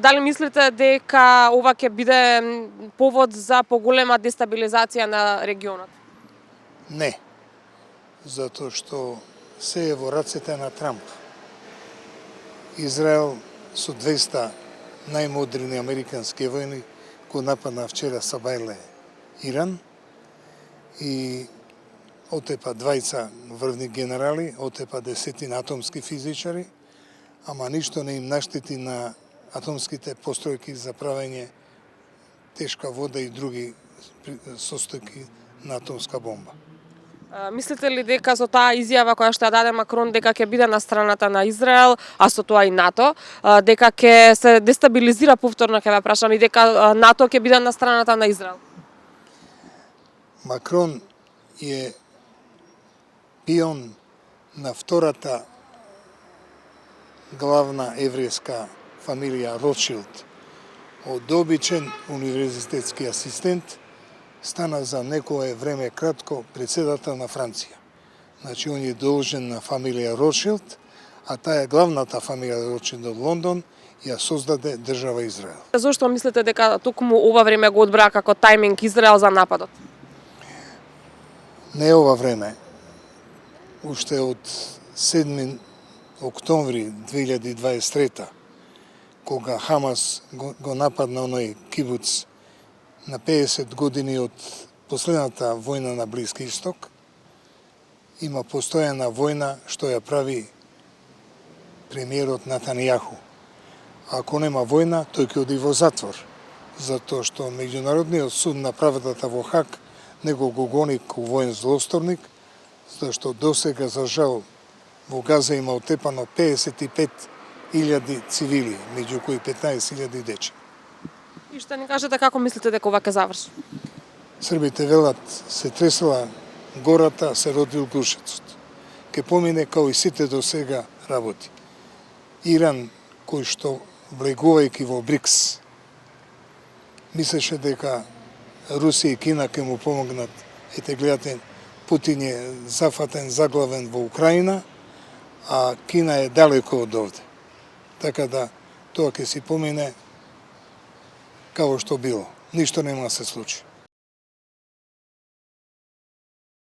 Дали мислите дека ова ќе биде повод за поголема дестабилизација на регионот? Не, затоа што се е во рацете на Трамп. Израел со 200 најмодерни американски војни го нападна вчера Сабајле Иран и отепа двајца врвни генерали, отепа десетина атомски физичари, ама ништо не им наштети на атомските постројки за правење тешка вода и други состојки на атомска бомба. Мислите ли дека со таа изјава која што ја даде Макрон дека ќе биде на страната на Израел, а со тоа и НАТО, дека ќе се дестабилизира повторно, ќе ве прашам, и дека НАТО ќе биде на страната на Израел? Макрон е пион на втората главна еврејска фамилија Ротшилд. Од обичен универзитетски асистент стана за некое време кратко председател на Франција. Значи, он е должен на фамилија Ротшилд, а таа е главната фамилија Ротшилд од Лондон, ја создаде држава Израел. Зошто мислите дека токму ова време го одбра како тајминг Израел за нападот? Не ова време. Уште од 7 октомври 2023, кога Хамас го нападна оној кибуц на 50 години од последната војна на Блиски Исток, има постојана војна што ја прави премиерот Натанијаху. Ако нема војна, тој ќе оди во затвор, затоа што Меѓународниот суд на правдата во Хаг него го гони ко воен злосторник, затоа што досега, за жал, во Газа има отепано 55.000 цивили, меѓу кои 15.000 дечи. И што ни кажете како мислите дека ова ќе заврши? Србите велат, се тресела гората, се родил гушецот. Ке помине као и сите до сега работи. Иран, кој што влегувајќи во БРИКС, мислеше дека Русија и Кина ќе му помогнат. Ете, гледате, Путин е зафатен, заглавен во Украина, а Кина е далеко од овде. Така да, тоа ќе си помине као што било. Ништо нема да се случи.